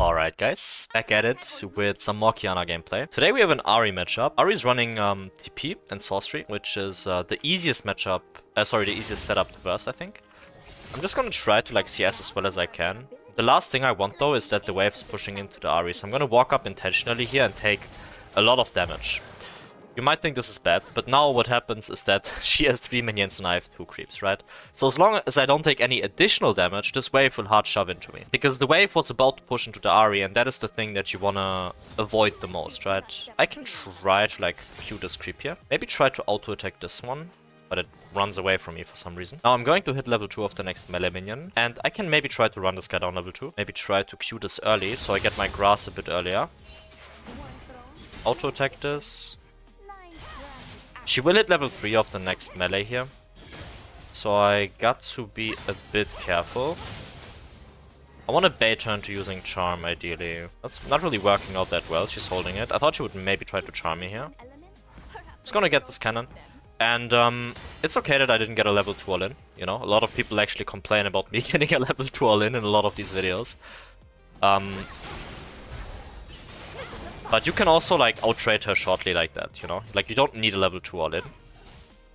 Alright guys, back at it with some more Qiyana gameplay. Today we have an Ahri matchup. Ahri's running TP and Sorcery, which is the easiest matchup, the easiest setup to verse, I think. I'm just gonna try to like CS as well as I can. The last thing I want though is that the wave is pushing into the Ahri, so I'm gonna walk up intentionally here and take a lot of damage. You might think this is bad, but now what happens is that she has 3 minions and I have 2 creeps, right? So as long as I don't take any additional damage, this wave will hard shove into me. Because the wave was about to push into the Ahri, and that is the thing that you wanna avoid the most, right? I can try to like Q this creep here. Maybe try to auto-attack this one, but it runs away from me for some reason. Now I'm going to hit level 2 of the next melee minion, and I can maybe try to run this guy down level 2. Maybe try to Q this early, so I get my grass a bit earlier. Auto-attack this. She will hit level 3 of the next melee here. So I got to be a bit careful. I want to bait her into using Charm, ideally. That's not really working out that well. She's holding it. I thought she would maybe try to Charm me here. Just gonna get this cannon. And it's okay that I didn't get a level 2 all-in. You know, a lot of people actually complain about me getting a level 2 all-in in a lot of these videos. But you can also like out-trade her shortly like that, you know? Like you don't need a level 2 all-in.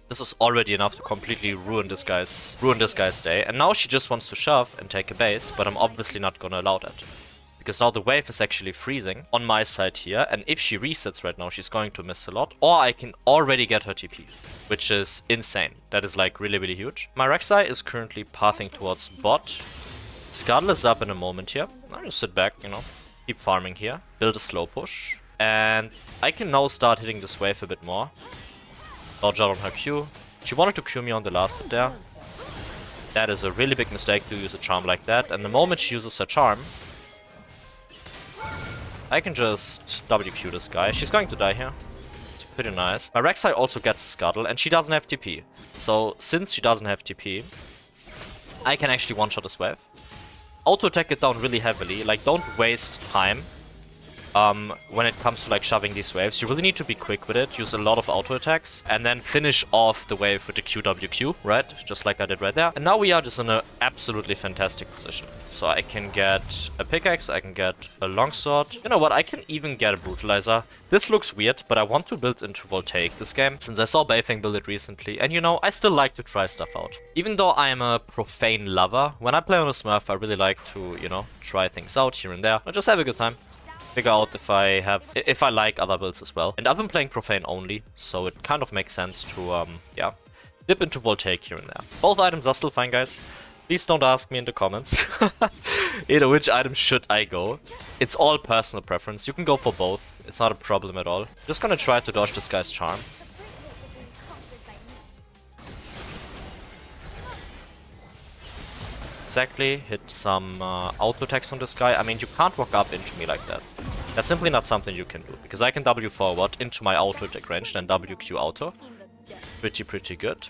This is already enough to completely ruin this guy's day. And now she just wants to shove and take a base, but I'm obviously not gonna allow that. Because now the wave is actually freezing on my side here, and if she resets right now, she's going to miss a lot. Or I can already get her TP, which is insane. That is like really, really huge. My Rek'Sai is currently pathing towards bot. Scuttle is up in a moment here. I'll just sit back, you know. Keep farming here, build a slow push, and I can now start hitting this wave a bit more. Dodge out on her Q. She wanted to Q me on the last hit there. That is a really big mistake to use a charm like that, and the moment she uses her charm, I can just WQ this guy. She's going to die here. It's pretty nice. My Rek'Sai also gets Scuttle, and she doesn't have TP. So since she doesn't have TP, I can actually one-shot this wave. Auto-attack it down really heavily, like don't waste time when it comes to like shoving these waves. You really need to be quick with it, use a lot of auto-attacks, and then finish off the wave with the QWQ, right? Just like I did right there. And now we are just in an absolutely fantastic position. So I can get a pickaxe, I can get a longsword. You know what, I can even get a brutalizer. This looks weird, but I want to build into Voltaic this game, since I saw Baefeng build it recently, and you know, I still like to try stuff out. Even though I am a profane lover, when I play on a Smurf, I really like to, you know, try things out here and there. I just have a good time. Figure out if I like other builds as well. And I've been playing profane only, so it kind of makes sense to, yeah, dip into Voltaic here and there. Both items are still fine, guys. Please don't ask me in the comments, you know, which item should I go. It's all personal preference. You can go for both. It's not a problem at all. Just gonna try to dodge this guy's charm. Exactly, hit some auto attacks on this guy. I mean, you can't walk up into me like that. That's simply not something you can do, because I can W forward into my auto attack range, then WQ auto. Pretty good.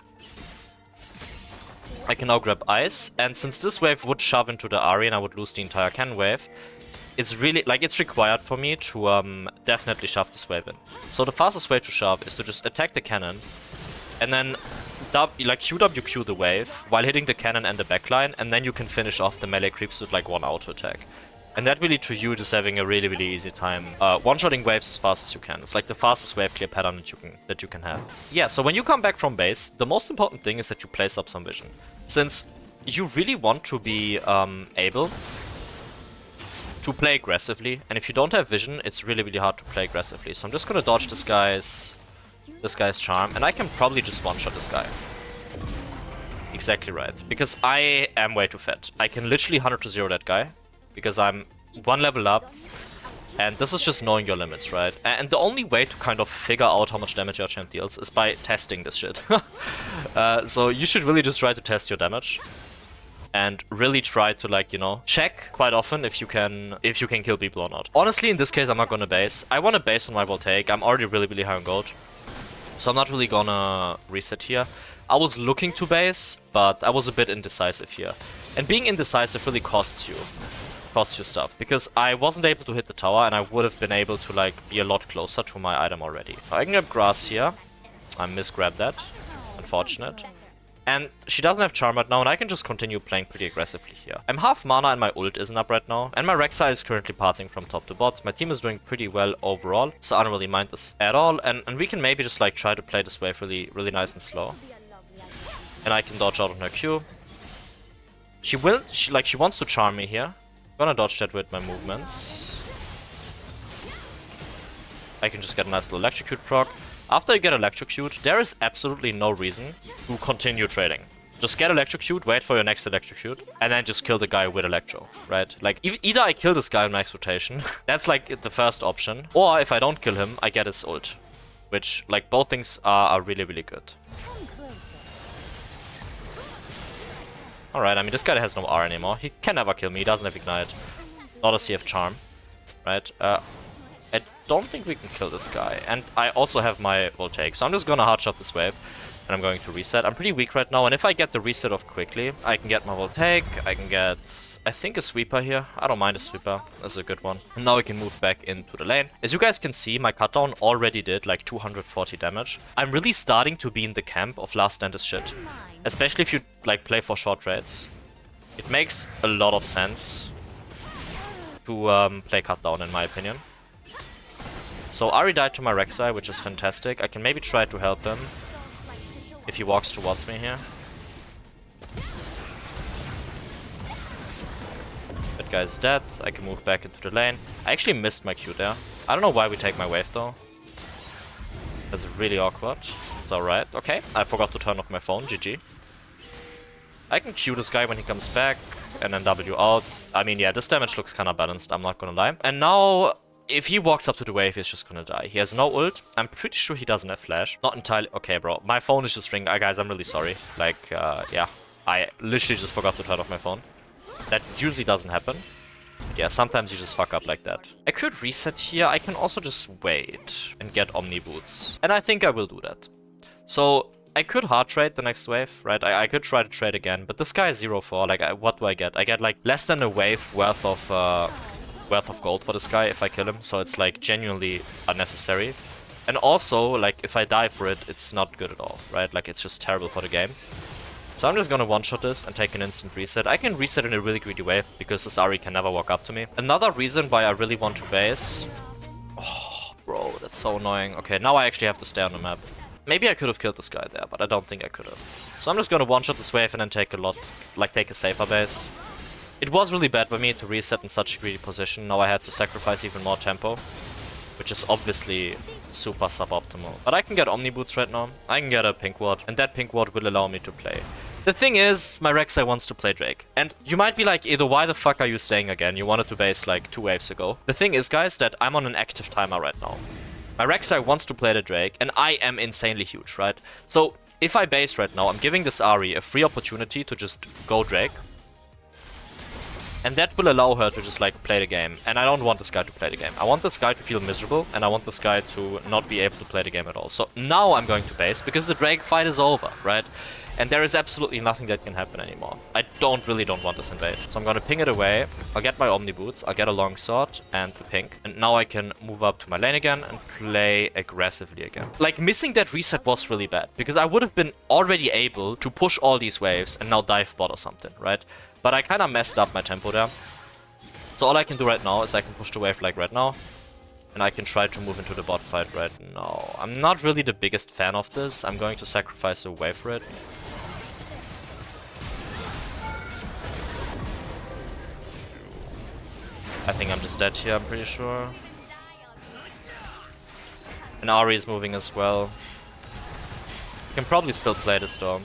I can now grab ice, and since this wave would shove into the Ahri and I would lose the entire cannon wave, it's really, like, it's required for me to definitely shove this wave in. So the fastest way to shove is to just attack the cannon, and then like QWQ the wave while hitting the cannon and the backline, and then you can finish off the melee creeps with like one auto attack. And that really to you just having a really easy time one-shotting waves as fast as you can. It's like the fastest wave clear pattern that you can have. Yeah, so when you come back from base, the most important thing is that you place up some vision. Since you really want to be able to play aggressively, and if you don't have vision, it's really hard to play aggressively. So I'm just gonna dodge this guy's charm, and I can probably just one-shot this guy. Exactly right, because I am way too fat. I can literally 100 to 0 that guy, because I'm 1 level up, and this is just knowing your limits, right? And the only way to kind of figure out how much damage your champ deals is by testing this shit. So you should really just try to test your damage. And really try to, like, you know, check quite often if you can kill people or not. Honestly, in this case, I'm not gonna base. I want to base on my Voltaic. I'm already really high on gold, so I'm not really gonna reset here. I was looking to base, but I was a bit indecisive here. And being indecisive really costs you stuff, because I wasn't able to hit the tower, and I would have been able to, like, be a lot closer to my item already. I can grab grass here. I misgrabbed that. Unfortunate. And she doesn't have charm right now, and I can just continue playing pretty aggressively here. I'm half mana and my ult isn't up right now. And my Rek'Sai is currently pathing from top to bot. My team is doing pretty well overall, so I don't really mind this at all. And we can maybe just like try to play this wave really nice and slow. And I can dodge out on her Q. She wants to charm me here. I'm gonna dodge that with my movements. I can just get a nice little electrocute proc. After you get electrocute, there is absolutely no reason to continue trading. Just get electrocute, wait for your next electrocute, and then just kill the guy with electro, right? Like, either I kill this guy in max rotation, that's like the first option, or if I don't kill him, I get his ult. Which, like, both things are really good. Alright, I mean, this guy has no R anymore. He can never kill me, he doesn't have Ignite. Nor does he have Charm, right? I don't think we can kill this guy. And I also have my Voltaic, so I'm just gonna hardshot this wave. And I'm going to reset. I'm pretty weak right now, and if I get the reset off quickly, I can get my Voltaic, I can get, I think, a sweeper here. I don't mind a sweeper, that's a good one. And now we can move back into the lane. As you guys can see, my cutdown already did like 240 damage. I'm really starting to be in the camp of last stand is shit. Especially if you like play for short trades. It makes a lot of sense to play cutdown in my opinion. So Ahri died to my Rek'Sai, which is fantastic. I can maybe try to help him if he walks towards me here. That guy's dead. I can move back into the lane. I actually missed my Q there. I don't know why we take my wave though. That's really awkward. It's alright. Okay, I forgot to turn off my phone. GG. I can Q this guy when he comes back and then W out. I mean, yeah, this damage looks kind of balanced, I'm not gonna lie. And now, if he walks up to the wave, he's just gonna die. He has no ult. I'm pretty sure he doesn't have flash. Not entirely. Okay, bro. My phone is just ringing. Guys, I'm really sorry. Like, yeah. I literally just forgot to turn off my phone. That usually doesn't happen. But yeah, sometimes you just fuck up like that. I could reset here. I can also just wait and get Omni Boots. And I think I will do that. So, I could hard trade the next wave, right? I could try to trade again. But this guy is 0-4. Like, what do I get? I get like less than a wave worth of gold for this guy if I kill him, so it's like genuinely unnecessary. And also, like, if I die for it, it's not good at all, right? Like, it's just terrible for the game. So I'm just gonna one-shot this and take an instant reset. I can reset in a really greedy way, because this Ahri can never walk up to me. Another reason why I really want to base... Oh, bro, that's so annoying. Okay, now I actually have to stay on the map. Maybe I could have killed this guy there, but I don't think I could have. So I'm just gonna one-shot this wave and then take a safer base. It was really bad for me to reset in such a greedy position. Now I had to sacrifice even more tempo, which is obviously super suboptimal. But I can get Omni Boots right now. I can get a pink ward, and that pink ward will allow me to play. The thing is, my Rek'Sai wants to play Drake. And you might be like, Edo, why the fuck are you staying again? You wanted to base like 2 waves ago. The thing is, guys, that I'm on an active timer right now. My Rek'Sai wants to play the Drake, and I am insanely huge, right? So if I base right now, I'm giving this Ahri a free opportunity to just go Drake. And that will allow her to just like play the game. And I don't want this guy to play the game. I want this guy to feel miserable, and I want this guy to not be able to play the game at all. So now I'm going to base, because the Drake fight is over, right? And there is absolutely nothing that can happen anymore. I really don't want this invade. So I'm gonna ping it away. I'll get my Omni Boots, I'll get a longsword and the pink. And now I can move up to my lane again and play aggressively again. Like, missing that reset was really bad, because I would have been already able to push all these waves and now dive bot or something, right? But I kind of messed up my tempo there. So all I can do right now is I can push the wave like right now. And I can try to move into the bot fight right now. I'm not really the biggest fan of this. I'm going to sacrifice a wave for it. I think I'm just dead here, I'm pretty sure. And Ahri is moving as well. Can probably still play this though.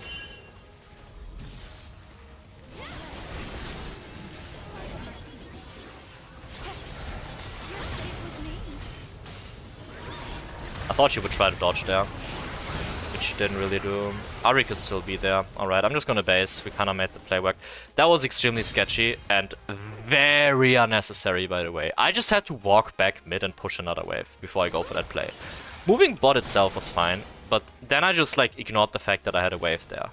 I thought she would try to dodge there, which she didn't really do. Ahri could still be there. Alright, I'm just gonna base. We kinda made the play work. That was extremely sketchy and very unnecessary, by the way. I just had to walk back mid and push another wave before I go for that play. Moving bot itself was fine, but then I just like ignored the fact that I had a wave there.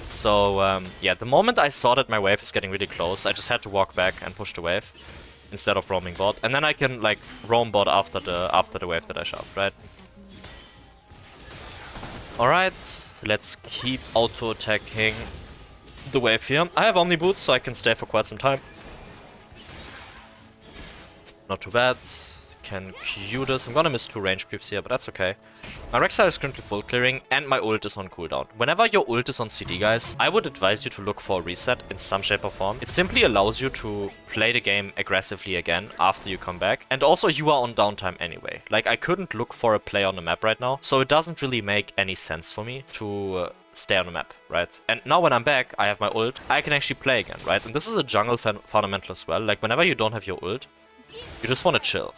So yeah, the moment I saw that my wave is getting really close, I just had to walk back and push the wave instead of roaming bot. And then I can like roam bot after the wave that I shoved, right? Alright, let's keep auto-attacking the wave here. I have Omni Boots, so I can stay for quite some time. Not too bad. Can Q this. I'm gonna miss 2 range creeps here, but that's okay. My Rek'Sai is currently full clearing, and my ult is on cooldown. Whenever your ult is on CD, guys, I would advise you to look for a reset in some shape or form. It simply allows you to play the game aggressively again after you come back. And also, you are on downtime anyway. Like, I couldn't look for a play on the map right now, so it doesn't really make any sense for me to stay on the map, right? And now when I'm back, I have my ult, I can actually play again, right? And this is a jungle fundamental as well. Like, whenever you don't have your ult, you just want to chill.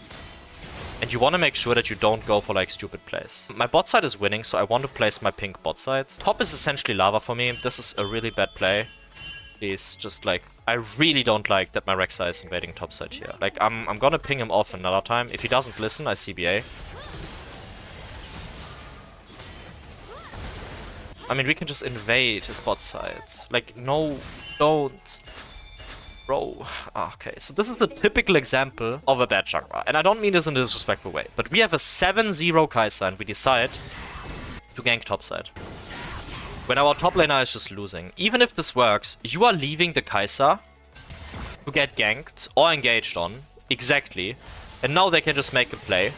And you want to make sure that you don't go for like stupid plays. My bot side is winning, so I want to place my pink bot side. Top is essentially lava for me. This is a really bad play. Please, just like, I really don't like that my Rek'Sai is invading top side here. Like, I'm gonna ping him off another time. If he doesn't listen, I CBA. I mean, we can just invade his bot side. Like, no, don't. Bro, okay, so this is a typical example of a bad jungler, and I don't mean this in a disrespectful way, but we have a 7-0 Kai'Sa and we decide to gank topside. When our top laner is just losing. Even if this works, you are leaving the Kai'Sa to get ganked or engaged on, exactly, and now they can just make a play.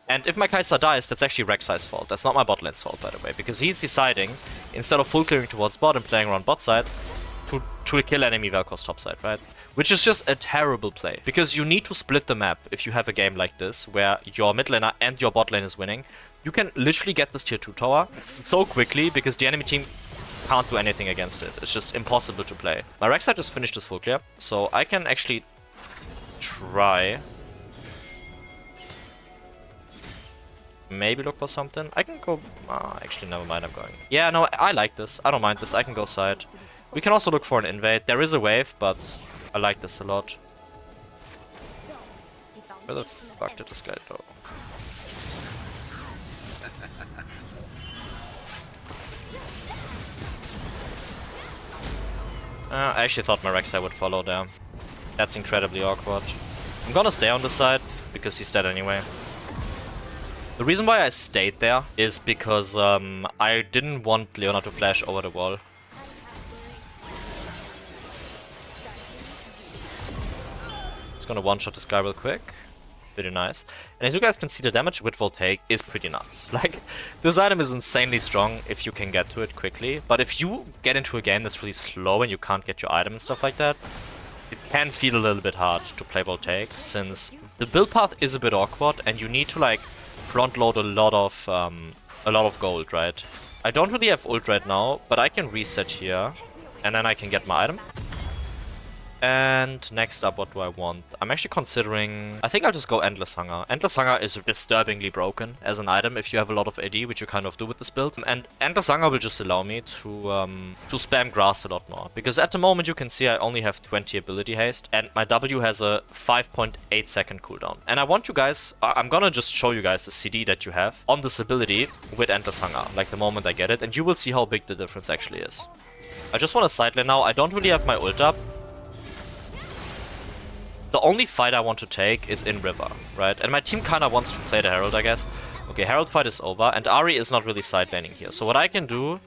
And if my Kai'Sa dies, that's actually Rek'Sai's fault. That's not my bot lane's fault, by the way, because he's deciding, instead of full clearing towards bot and playing around bot side, to kill enemy Vel'Koz top side, right? Which is just a terrible play, because you need to split the map if you have a game like this, where your mid laner and your bot lane is winning. You can literally get this tier 2 tower so quickly, because the enemy team can't do anything against it. It's just impossible to play. My Rek'Sai just finished his full clear, so I can actually try... maybe look for something. I can go... actually, never mind, I'm going. Yeah, no, I like this. I don't mind this. I can go side. We can also look for an invade. There is a wave, but I like this a lot. Where the fuck did this guy go? I actually thought my Rek'Sai would follow there. That's incredibly awkward. I'm gonna stay on this side, because he's dead anyway. The reason why I stayed there is because I didn't want Leona to flash over the wall. Just gonna one-shot this guy real quick. Pretty nice. And as you guys can see, the damage with Voltaic is pretty nuts. Like, this item is insanely strong if you can get to it quickly. But if you get into a game that's really slow and you can't get your item and stuff like that, it can feel a little bit hard to play Voltaic, since the build path is a bit awkward and you need to like front load a lot of gold, right? I don't really have ult right now, but I can reset here and then I can get my item. And next up, what do I want? I'm actually considering... I think I'll just go Endless Hunger. Endless Hunger is disturbingly broken as an item if you have a lot of AD, which you kind of do with this build. And Endless Hunger will just allow me to spam grass a lot more. Because at the moment, you can see I only have 20 ability haste, and my W has a 5.8 second cooldown. And I want you guys... I'm gonna just show you guys the CD that you have on this ability with Endless Hunger, like the moment I get it, and you will see how big the difference actually is. I just want to side lane now. I don't really have my ult up. The only fight I want to take is in river, right? And my team kinda wants to play the Herald, I guess. Okay, Herald fight is over, and Ahri is not really side laning here. So what I can do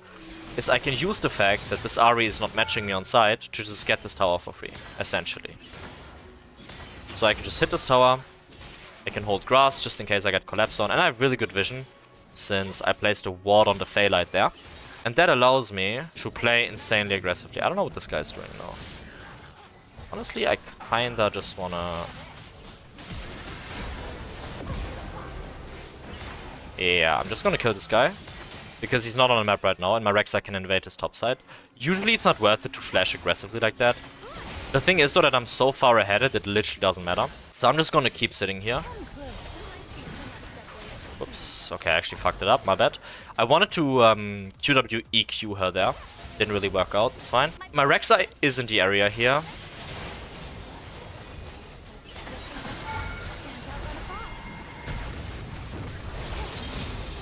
is I can use the fact that this Ahri is not matching me on side to just get this tower for free, essentially. So I can just hit this tower, I can hold grass just in case I get collapsed on, and I have really good vision, since I placed a ward on the Phaelite there. And that allows me to play insanely aggressively. I don't know what this guy's doing now. Honestly, I kinda just wanna... Yeah, I'm just gonna kill this guy, because he's not on the map right now, and my Rek'Sai can invade his top side. Usually it's not worth it to flash aggressively like that. The thing is though that I'm so far ahead it literally doesn't matter. So I'm just gonna keep sitting here. Oops, okay, I actually fucked it up, my bad. I wanted to QWEQ her there. Didn't really work out, it's fine. My Rek'Sai is in the area here.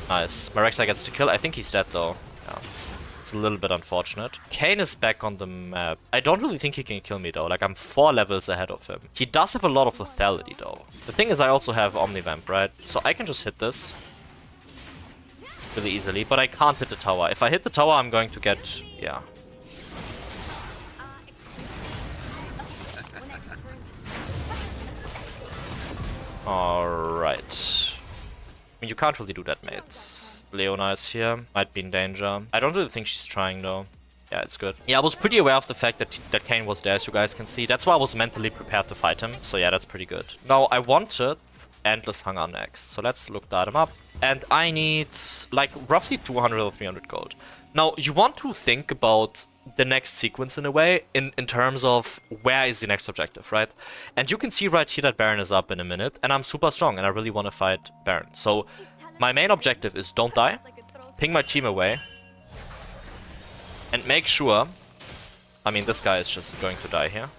Nice. My Rek'Sai gets the kill. I think he's dead though. Yeah. It's a little bit unfortunate. Kayn is back on the map. I don't really think he can kill me though. Like, I'm 4 levels ahead of him. He does have a lot of lethality though. The thing is I also have Omnivamp, right? So I can just hit this. really easily, but I can't hit the tower. If I hit the tower, I'm going to get... yeah. Alright. I mean, you can't really do that, mate. Leona is here. Might be in danger. I don't really think she's trying, though. Yeah, it's good. Yeah, I was pretty aware of the fact that Kayn was there, as you guys can see. That's why I was mentally prepared to fight him. So yeah, that's pretty good. Now, I wanted Endless Hunger next. So let's look the item up. And I need, like, roughly 200 or 300 gold. Now, you want to think about the next sequence in a way, in terms of where is the next objective, right? And you can see right here that Baron is up in a minute, and I'm super strong, and I really want to fight Baron. So my main objective is don't die, ping my team away, and make sure... I mean, this guy is just going to die here.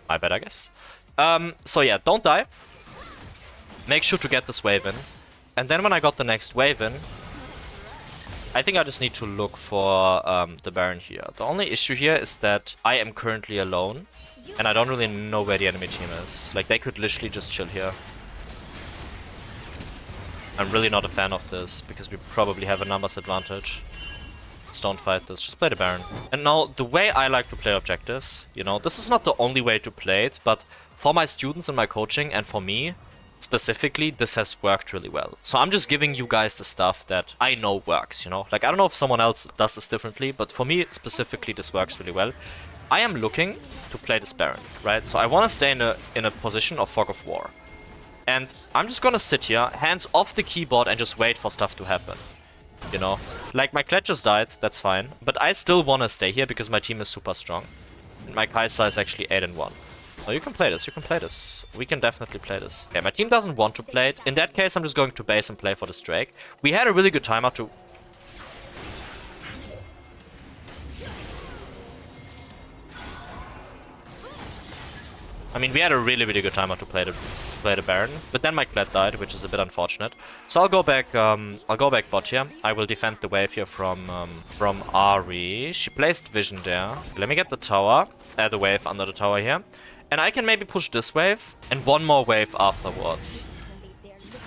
I bet, I guess. So yeah, don't die. Make sure to get this wave in. And then when I got the next wave in, I think I just need to look for the Baron here. The only issue here is that I am currently alone, and I don't really know where the enemy team is. Like, they could literally just chill here. I'm really not a fan of this, because we probably have a numbers advantage. Just don't fight this, just play the Baron. And now, the way I like to play objectives, you know, this is not the only way to play it, but for my students in my coaching, and for me, specifically, this has worked really well. So I'm just giving you guys the stuff that I know works, you know? Like, I don't know if someone else does this differently, but for me, specifically, this works really well. I am looking to play this Baron, right? So I want to stay in a position of Fog of War. And I'm just gonna sit here, hands off the keyboard, and just wait for stuff to happen. You know? Like, my Kled just died, that's fine. But I still want to stay here because my team is super strong. And my Kai'Sa is actually 8-1. Oh, you can play this, you can play this. We can definitely play this. Okay, my team doesn't want to play it. In that case, I'm just going to base and play for this Drake. We had a really good timeout to... I mean, we had a really good timeout to play the Baron, but then my Kled died, which is a bit unfortunate. So I'll go back bot here. I will defend the wave here from Ahri. She placed Vision there. Let me get the tower, the wave under the tower here. And I can maybe push this wave, and one more wave afterwards.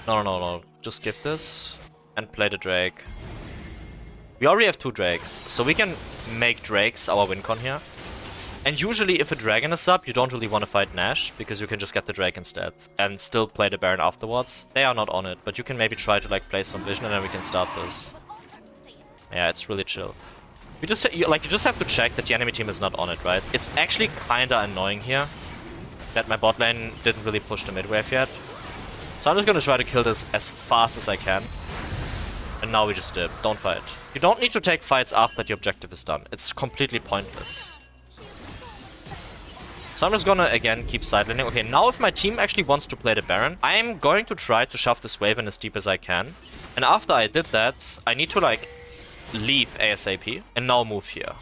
No. Just give this, and play the Drake. We already have 2 Drakes, so we can make Drakes our win con here. And usually if a dragon is up, you don't really want to fight Nash, because you can just get the Drake instead, and still play the Baron afterwards. They are not on it, but you can maybe try to like place some vision, and then we can start this. Yeah, it's really chill. You just have to check that the enemy team is not on it, right? It's actually kinda annoying here that my bot lane didn't really push the mid wave yet. So I'm just gonna try to kill this as fast as I can. And now we just dip. Don't fight. You don't need to take fights after the objective is done. It's completely pointless. So I'm just gonna, again, keep sidelining. Okay, now if my team actually wants to play the Baron, I'm going to try to shove this wave in as deep as I can. And after I did that, I need to, like, leave ASAP and now move here.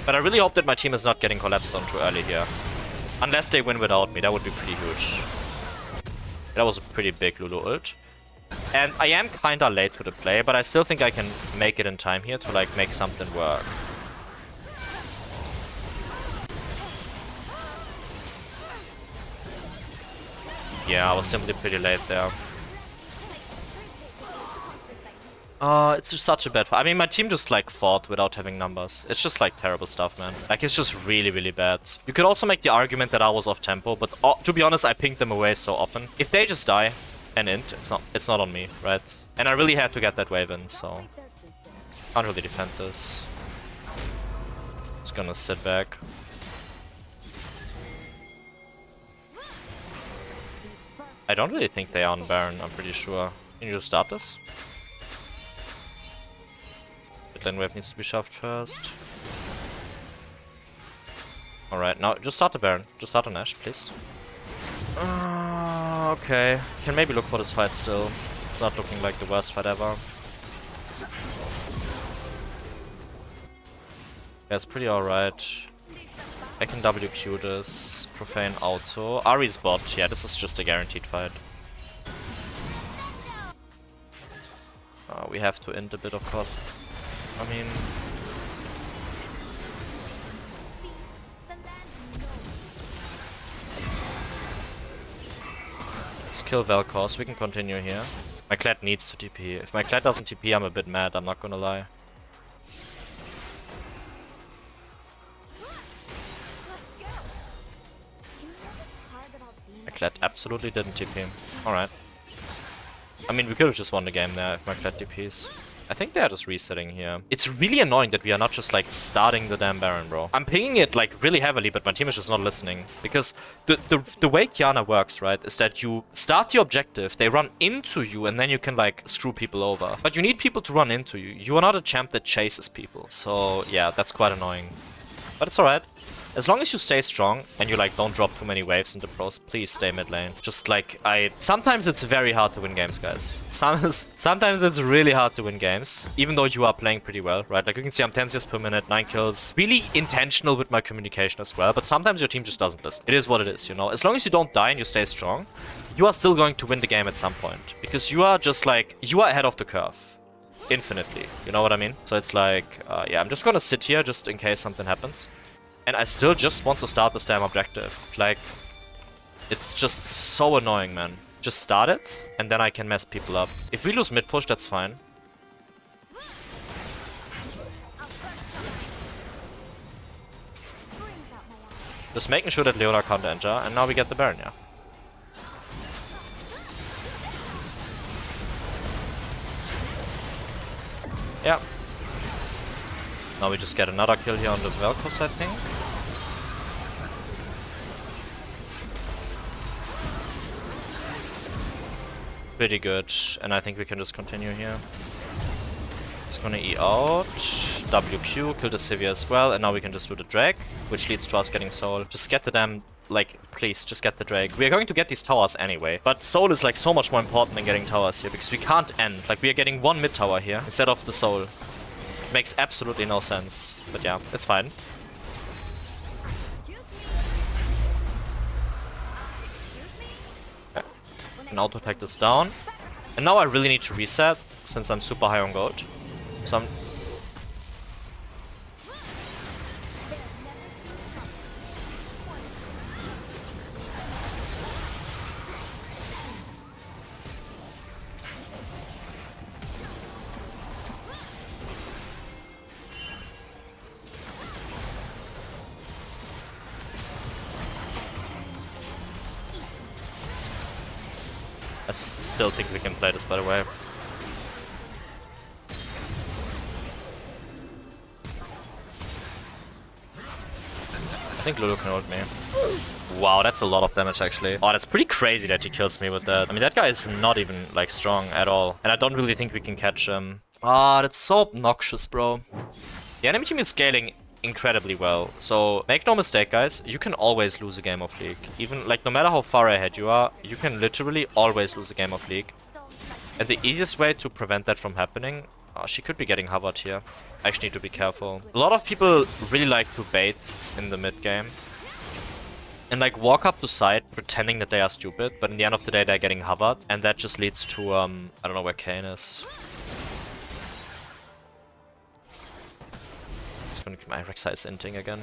But I really hope that my team is not getting collapsed on too early here. Unless they win without me, that would be pretty huge. That was a pretty big Lulu ult. And I am kinda late to the play, but I still think I can make it in time here to, like, make something work. Yeah, I was simply pretty late there. It's just such a bad fight. I mean, my team just, like, fought without having numbers. It's just, like, terrible stuff, man. Like, it's just really bad. You could also make the argument that I was off tempo, but to be honest, I pinged them away so often. If they just die and int, it's not on me, right? And I really had to get that wave in, so can't really defend this. Just gonna sit back. I don't really think they are on Baron, I'm pretty sure. Can you just start this? Mid lane wave needs to be shoved first. Alright, now just start the Baron. Just start on Ashe, please. Okay. Can maybe look for this fight still. It's not looking like the worst fight ever. Yeah, it's pretty alright. I can WQ this. Profane auto. Ahri's bot. Yeah, this is just a guaranteed fight. We have to int a bit, of course. I mean... Let's kill Vel'Koz. We can continue here. My Kled needs to TP. If my Kled doesn't TP, I'm a bit mad, I'm not gonna lie. My Kled absolutely didn't TP. Alright. I mean, we could have just won the game there if my Kled TPs. I think they are just resetting here. It's really annoying that we are not just like starting the damn Baron, bro. I'm pinging it like really heavily, but my team is just not listening. Because the way Qiyana works, right, is that you start your objective, they run into you, and then you can like screw people over. But you need people to run into you. You are not a champ that chases people. So yeah, that's quite annoying. But it's alright. As long as you stay strong and you like don't drop too many waves into pros, please stay mid lane. Just like sometimes it's very hard to win games, guys. Sometimes it's really hard to win games, even though you are playing pretty well, right? Like you can see I'm 10 CS per minute, 9 kills. Really intentional with my communication as well, but sometimes your team just doesn't listen. It is what it is, you know? As long as you don't die and you stay strong, you are still going to win the game at some point. Because you are just like, you are ahead of the curve. Infinitely, you know what I mean? So it's like, yeah, I'm just gonna sit here just in case something happens. And I still just want to start this damn objective. Like, it's just so annoying, man. Just start it, and then I can mess people up. If we lose mid push, that's fine. Just making sure that Leona can't enter, and now we get the Baron, yeah. Yeah. Now we just get another kill here on the Vel'Koz, I think. Pretty good, and I think we can just continue here. It's gonna E out, WQ, kill the Sivir as well, and now we can just do the Drake, which leads to us getting Soul. Just get the damn, like, please, just get the Drake. We are going to get these towers anyway, but Soul is like so much more important than getting towers here, because we can't end. Like, we are getting one mid tower here, instead of the Soul. Makes absolutely no sense, but yeah, it's fine. Okay. Can auto-attack this down. And now I really need to reset, since I'm super high on gold. So I'm... I still think we can play this, by the way. I think Lulu can ult me. Wow, that's a lot of damage, actually. Oh, that's pretty crazy that he kills me with that. I mean, that guy is not even, like, strong at all. And I don't really think we can catch him. Ah, that's so obnoxious, bro. The enemy team is scaling incredibly well. So make no mistake, guys, you can always lose a game of League. Even like no matter how far ahead you are, you can literally always lose a game of League. And the easiest way to prevent that from happening, she could be getting hovered here. I actually need to be careful. A lot of people really like to bait in the mid game and like walk up to side pretending that they are stupid, but in the end of the day they're getting hovered, and that just leads to I don't know where Kane is. Gonna keep my Rek'Sai is inting again.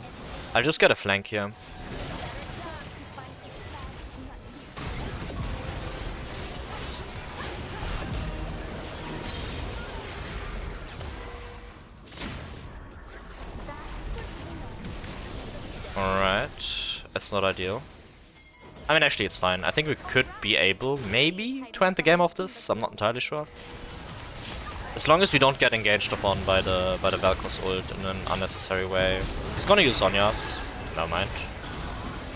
I'll just get a flank here. Alright, that's not ideal. I mean, actually it's fine. I think we could be able, maybe, to end the game off this. I'm not entirely sure. As long as we don't get engaged upon by the Vel'Koz ult in an unnecessary way. He's gonna use Sonya's. Never mind.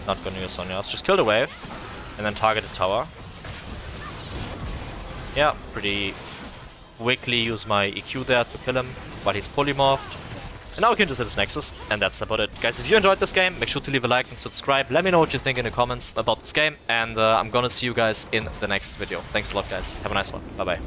Not gonna use Sonya's. Just kill the wave and then target the tower. Yeah, pretty quickly use my EQ there to kill him while he's polymorphed. And now we can just hit his Nexus, and that's about it. Guys, if you enjoyed this game, make sure to leave a like and subscribe. Let me know what you think in the comments about this game, and I'm gonna see you guys in the next video. Thanks a lot, guys. Have a nice one. Bye-bye.